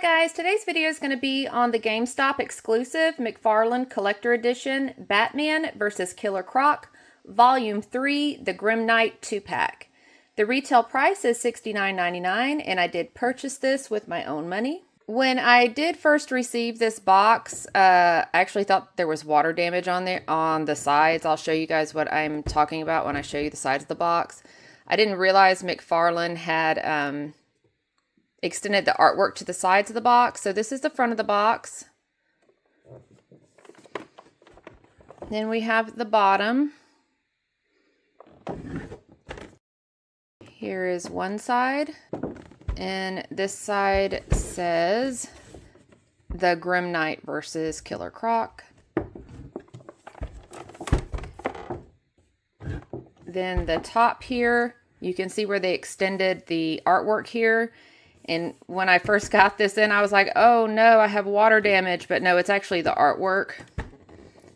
guys, today's video is going to be on the GameStop exclusive McFarlane Collector Edition Batman vs. Killer Croc Volume 3 The Grim Knight 2-pack. The retail price is $69.99 and I did purchase this with my own money. When I did first receive this box, I actually thought there was water damage on the sides. I'll show you guys what I'm talking about when I show you the sides of the box. I didn't realize McFarlane had extended the artwork to the sides of the box. So this is the front of the box. Then we have the bottom. Here is one side. And this side says The Grim Knight versus Killer Croc. Then the top here, you can see where they extended the artwork here. And when I first got this in, I was like, oh no, I have water damage. But no, it's actually the artwork.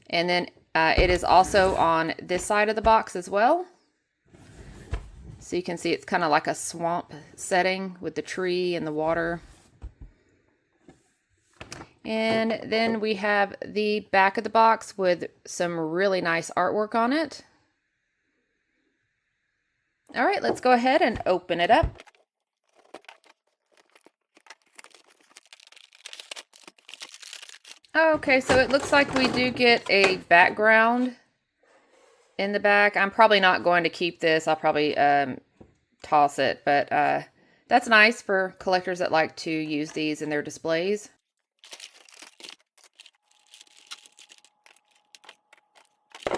And then it is also on this side of the box as well. So you can see it's kind of like a swamp setting with the tree and the water. And then we have the back of the box with some really nice artwork on it. All right, let's go ahead and open it up. Okay, so it looks like we do get a background in the back. I'm probably not going to keep this. I'll probably toss it, but that's nice for collectors that like to use these in their displays.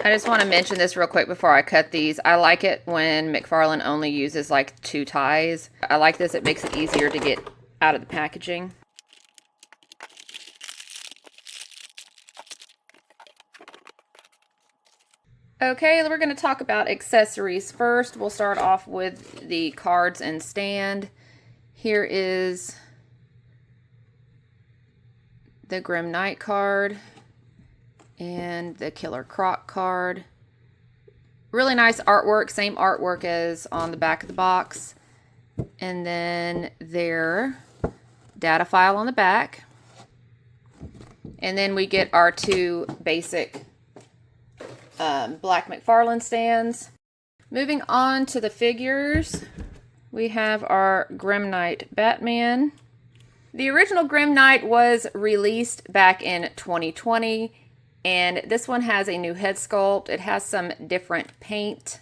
I just want to mention this real quick before I cut these. I like it when McFarlane only uses like 2 ties. I like this. It makes it easier to get out of the packaging. Okay, we're going to talk about accessories first. We'll start off with the cards and stand. Here is the Grim Knight card and the Killer Croc card. Really nice artwork, same artwork as on the back of the box. And then their data file on the back. And then we get our 2 basic black McFarlane stands. Moving on to the figures, we have our Grim Knight Batman. The original Grim Knight was released back in 2020, and this one has a new head sculpt. It has some different paint.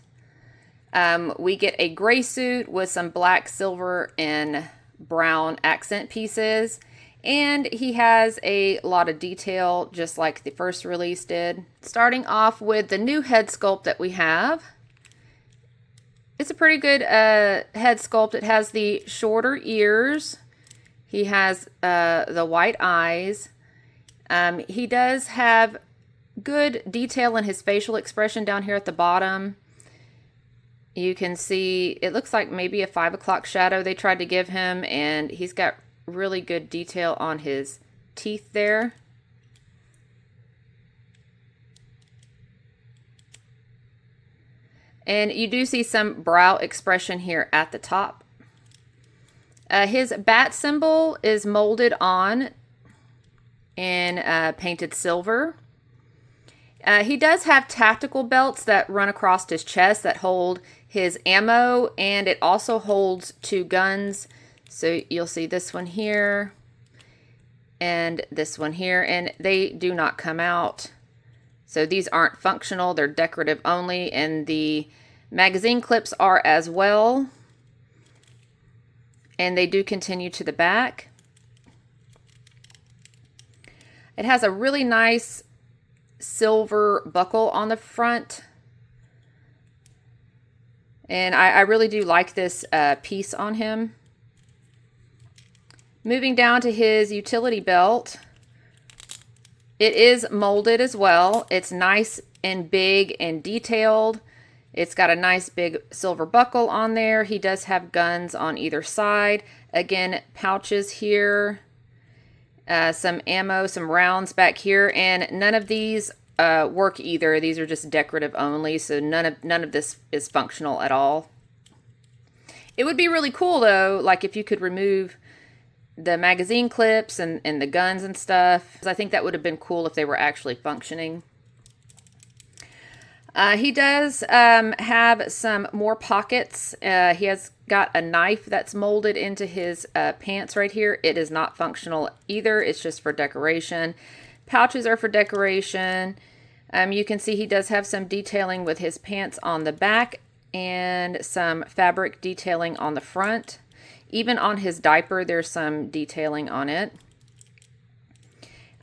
We get a gray suit with some black, silver, and brown accent pieces. And he has a lot of detail, just like the first release did. Starting off with the new head sculpt that we have. It's a pretty good head sculpt. It has the shorter ears. He has the white eyes. He does have good detail in his facial expression down here at the bottom. You can see, it looks like maybe a 5 o'clock shadow they tried to give him, and he's got really good detail on his teeth there. And you do see some brow expression here at the top. His bat symbol is molded on in painted silver. He does have tactical belts that run across his chest that hold his ammo, and it also holds 2 guns. So you'll see this one here and this one here, and they do not come out. So these aren't functional, they're decorative only, and the magazine clips are as well. And they do continue to the back. It has a really nice silver buckle on the front. And I really do like this piece on him. Moving down to his utility belt, it is molded as well. It's nice and big and detailed. It's got a nice big silver buckle on there. He does have guns on either side. Again, pouches here, some ammo, some rounds back here, and none of these work either. These are just decorative only, so none of this is functional at all. It would be really cool though, like if you could remove the magazine clips and the guns and stuff. I think that would have been cool if they were actually functioning. He does have some more pockets. He has got a knife that's molded into his pants right here. It is not functional either. It's just for decoration. Pouches are for decoration. You can see he does have some detailing with his pants on the back and some fabric detailing on the front. Even on his diaper, there's some detailing on it.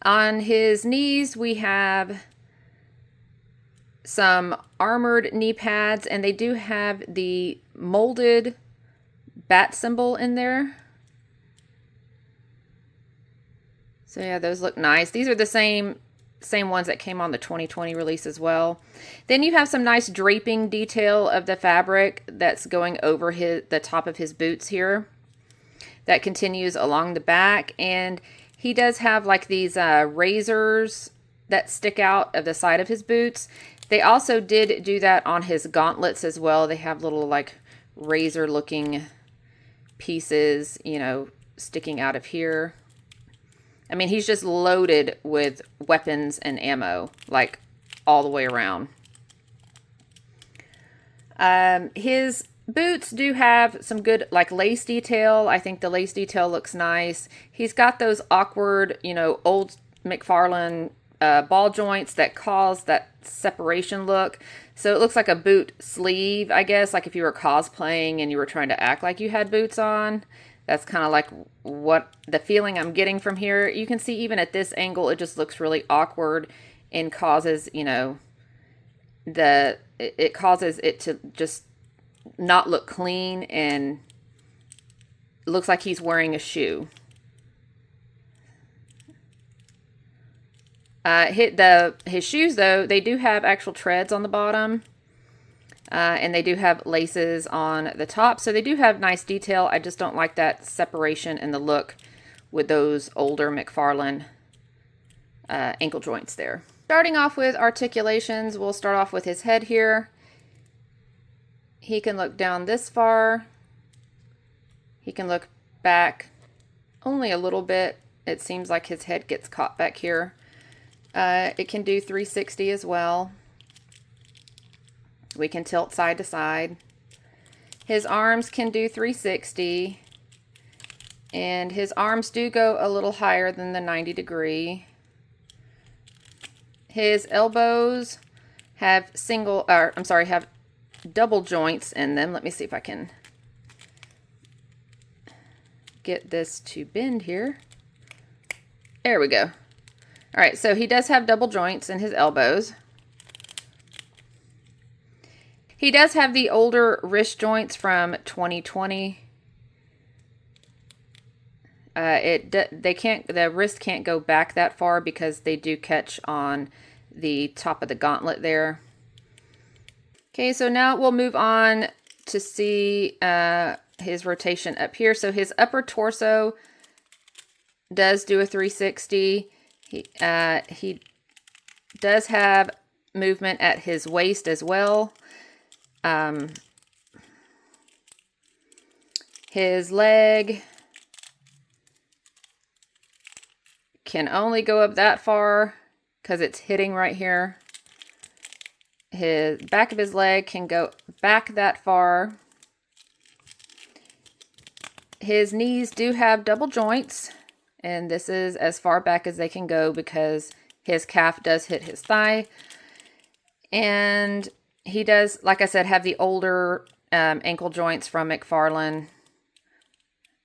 On his knees, we have some armored knee pads, and they do have the molded bat symbol in there. So yeah, those look nice. These are the same ones that came on the 2020 release as well. Then you have some nice draping detail of the fabric that's going over the top of his boots here. That continues along the back, and he does have like these razors that stick out of the side of his boots. They also did do that on his gauntlets as well. They have little like razor looking pieces, you know, sticking out of here. I mean, he's just loaded with weapons and ammo, like all the way around. His boots do have some good like lace detail. I think the lace detail looks nice. He's got those awkward, you know, old McFarlane ball joints that cause that separation look. So it looks like a boot sleeve, I guess, like if you were cosplaying and you were trying to act like you had boots on. That's kind of like what the feeling I'm getting from here. You can see even at this angle, it just looks really awkward and causes, you know, it causes it to just not look clean and looks like he's wearing a shoe. His shoes, though, they do have actual treads on the bottom. And they do have laces on the top. So they do have nice detail. I just don't like that separation in the look with those older McFarlane ankle joints there. Starting off with articulations, we'll start off with his head here. He can look down this far. He can look back only a little bit. It seems like his head gets caught back here. It can do 360 as well. We can tilt side to side. His arms can do 360. And his arms do go a little higher than the 90 degree. His elbows have have double joints in them. Let me see if I can get this to bend here. There we go. All right, so he does have double joints in his elbows. He does have the older wrist joints from 2020. The wrist can't go back that far because they do catch on the top of the gauntlet there. Okay, so now we'll move on to see his rotation up here. So his upper torso does do a 360. He does have movement at his waist as well. His leg can only go up that far because it's hitting right here. His back of his leg can go back that far. His knees do have double joints, and this is as far back as they can go because his calf does hit his thigh. And he does, like I said, have the older ankle joints from McFarlane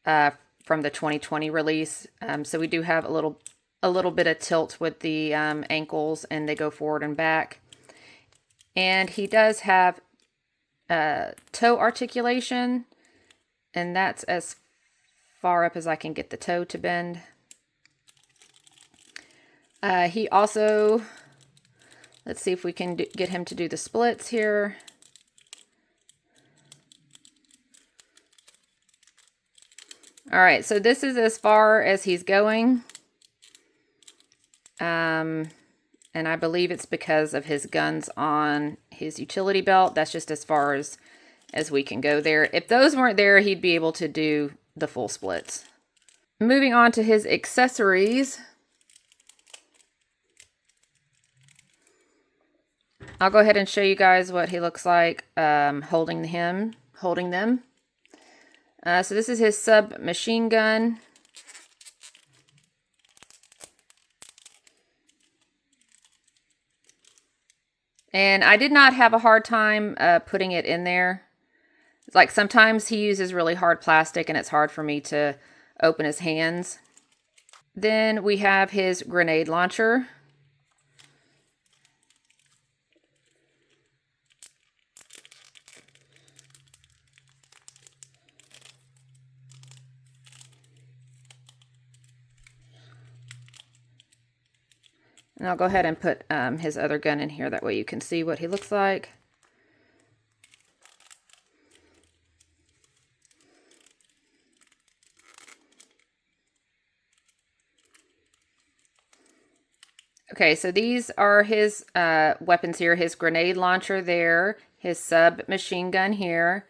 from the 2020 release. So we do have a little bit of tilt with the ankles, and they go forward and back. And he does have toe articulation, and that's as far up as I can get the toe to bend. He also, let's see if we can get him to do the splits here. All right, so this is as far as he's going. And I believe it's because of his guns on his utility belt. That's just as far as we can go there. If those weren't there, he'd be able to do the full splits. Moving on to his accessories. I'll go ahead and show you guys what he looks like holding them. So this is his submachine gun. And I did not have a hard time putting it in there. Like sometimes he uses really hard plastic and it's hard for me to open his hands. Then we have his grenade launcher. And I'll go ahead and put his other gun in here. That way you can see what he looks like. Okay, so these are his weapons here. His grenade launcher there. His submachine gun here.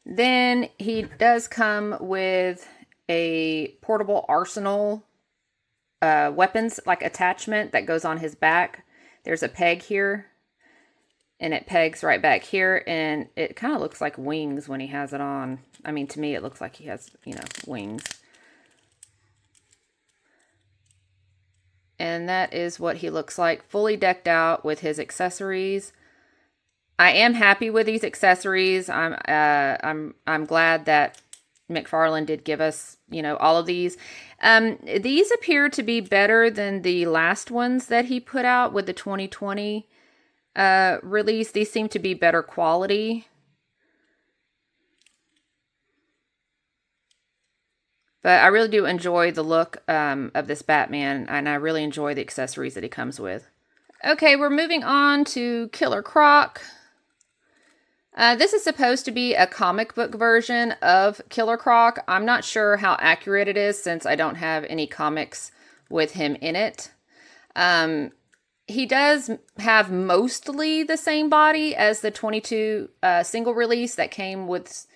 Then he does come with a portable arsenal weapons like attachment that goes on his back. There's a peg here and it pegs right back here, and it kind of looks like wings when he has it on. I mean, to me it looks like he has, you know, wings. And that is what he looks like, fully decked out with his accessories. I am happy with these accessories. I'm glad that McFarlane did give us, you know, all of these. These appear to be better than the last ones that he put out with the 2020 release. These seem to be better quality. But I really do enjoy the look of this Batman, and I really enjoy the accessories that he comes with. Okay, we're moving on to Killer Croc. This is supposed to be a comic book version of Killer Croc. I'm not sure how accurate it is since I don't have any comics with him in it. He does have mostly the same body as the 22 single release that came with,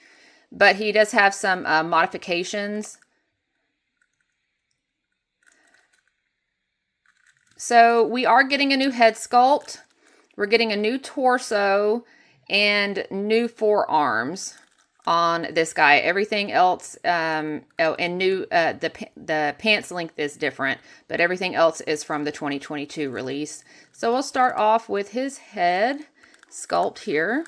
but he does have some modifications. So we are getting a new head sculpt. We're getting a new torso and new forearms on this guy. Everything else, and new, the pants length is different, but everything else is from the 2022 release. So we'll start off with his head sculpt here.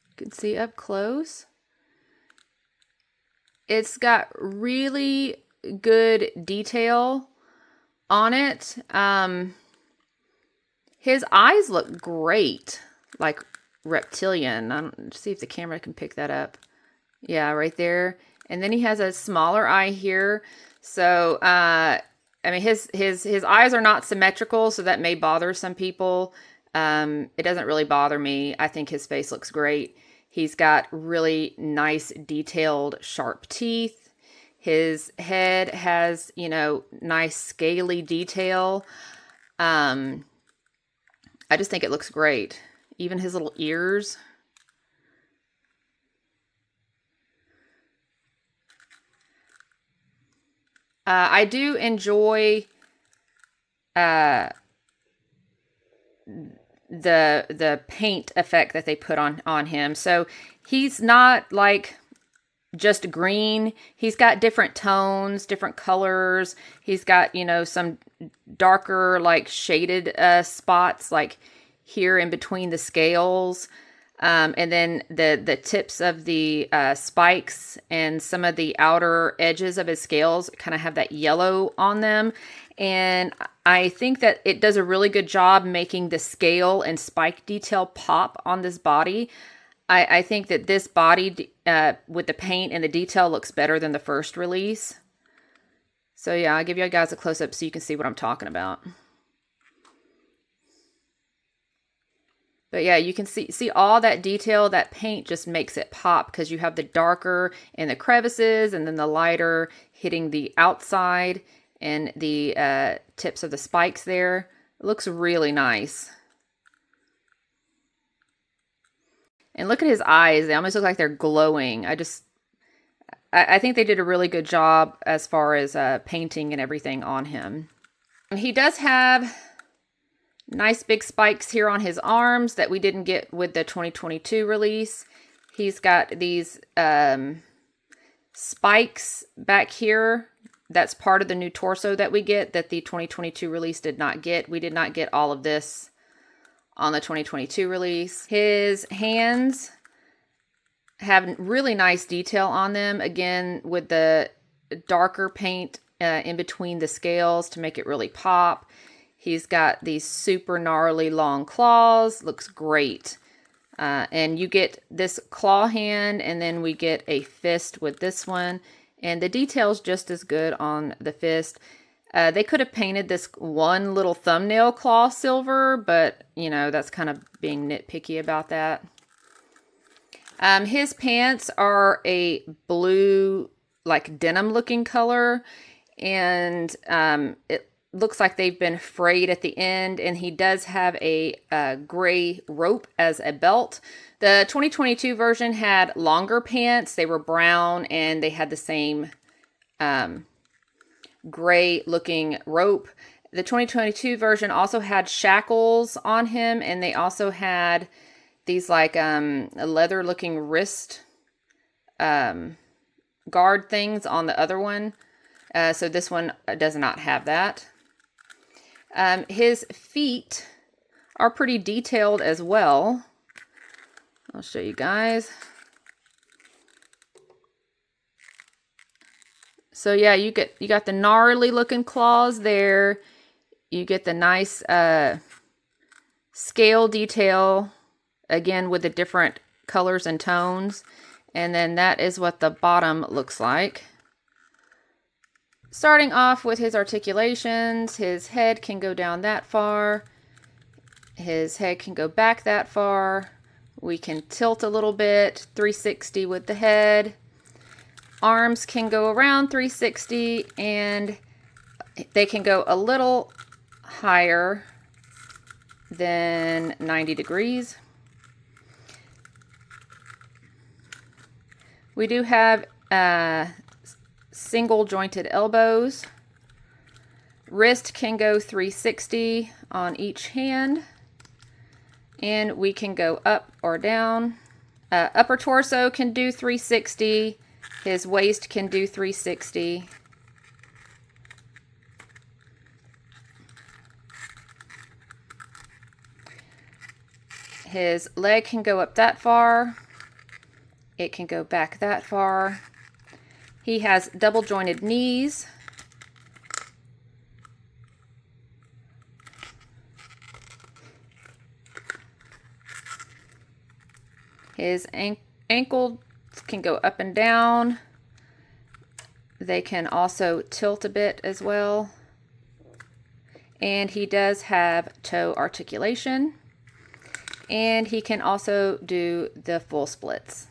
You can see up close. It's got really good detail on it. His eyes look great, like reptilian. I don't see if the camera can pick that up. Yeah, right there. And then he has a smaller eye here. So, I mean, his eyes are not symmetrical, so that may bother some people. It doesn't really bother me. I think his face looks great. He's got really nice, detailed, sharp teeth. His head has, you know, nice scaly detail. I just think it looks great. Even his little ears. I do enjoy the paint effect that they put on him. So he's not like just green. He's got different tones, different colors. He's got, you know, some darker, like shaded spots, like here in between the scales. And then the tips of the spikes and some of the outer edges of his scales kind of have that yellow on them. And I think that it does a really good job making the scale and spike detail pop on this body. I think that this body with the paint and the detail looks better than the first release. So yeah, I'll give you guys a close-up so you can see what I'm talking about. But yeah, you can see all that detail. That paint just makes it pop because you have the darker in the crevices and then the lighter hitting the outside and the tips of the spikes there. It looks really nice. And look at his eyes. They almost look like they're glowing. I think they did a really good job as far as painting and everything on him. He does have nice big spikes here on his arms that we didn't get with the 2022 release. He's got these spikes back here. That's part of the new torso that we get that the 2022 release did not get. We did not get all of this on the 2022 release. His hands have really nice detail on them. Again, with the darker paint in between the scales to make it really pop. He's got these super gnarly long claws. Looks great. And you get this claw hand, and then we get a fist with this one. And the detail's just as good on the fist. They could have painted this one little thumbnail claw silver, but, you know, that's kind of being nitpicky about that. His pants are a blue, like denim looking color. And it looks like they've been frayed at the end. And he does have a gray rope as a belt. The 2022 version had longer pants. They were brown and they had the same gray looking rope. The 2022 version also had shackles on him, and they also had these like leather looking wrist guard things on the other one. So this one does not have that. His feet are pretty detailed as well. I'll show you guys. So yeah, you got the gnarly looking claws there. You get the nice scale detail, again with the different colors and tones. And then that is what the bottom looks like. Starting off with his articulations, his head can go down that far. His head can go back that far. We can tilt a little bit, 360 with the head. Arms can go around 360, and they can go a little higher than 90 degrees. We do have single jointed elbows. Wrist can go 360 on each hand. And we can go up or down. Upper torso can do 360. His waist can do 360. His leg can go up that far. It can go back that far. He has double jointed knees. His ankles can go up and down. They can also tilt a bit as well. And he does have toe articulation. And he can also do the full splits.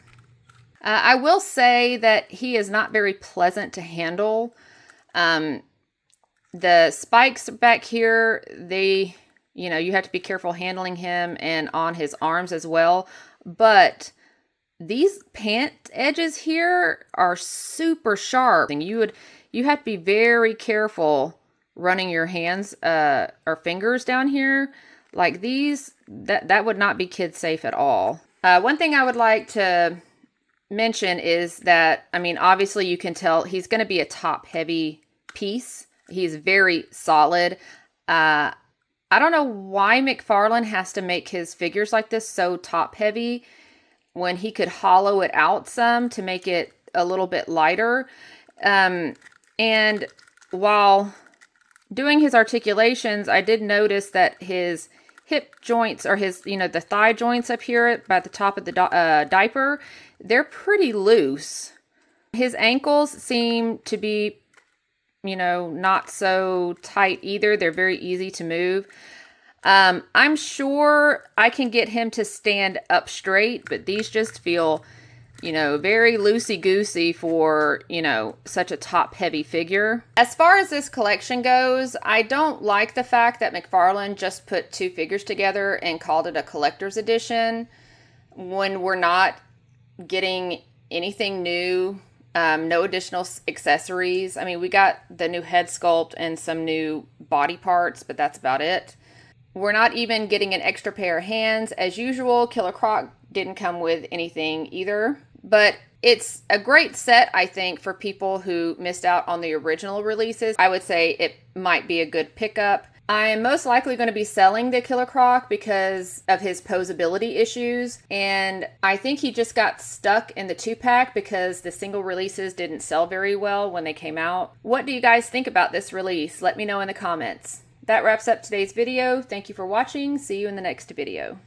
I will say that he is not very pleasant to handle. The spikes back here, you have to be careful handling him and on his arms as well. But these pant edges here are super sharp. And you have to be very careful running your hands or fingers down here. Like these, that would not be kid safe at all. One thing I would like to mention is that, I mean, obviously you can tell he's going to be a top heavy piece. He's very solid. I don't know why McFarlane has to make his figures like this so top heavy when he could hollow it out some to make it a little bit lighter. And while doing his articulations, I did notice that his hip joints, or his, the thigh joints up here by the top of the diaper, they're pretty loose. His ankles seem to be, not so tight either. They're very easy to move. I'm sure I can get him to stand up straight, but these just feel, very loosey-goosey for, such a top-heavy figure. As far as this collection goes, I don't like the fact that McFarlane just put two figures together and called it a collector's edition when we're not getting anything new No additional accessories. I mean, we got the new head sculpt and some new body parts, but that's about it. We're not even getting an extra pair of hands. As usual, Killer Croc didn't come with anything either. But it's a great set, I think, for people who missed out on the original releases. I would say it might be a good pickup. I'm most likely going to be selling the Killer Croc because of his posability issues, and I think he just got stuck in the 2-pack because the single releases didn't sell very well when they came out. What do you guys think about this release? Let me know in the comments. That wraps up today's video. Thank you for watching. See you in the next video.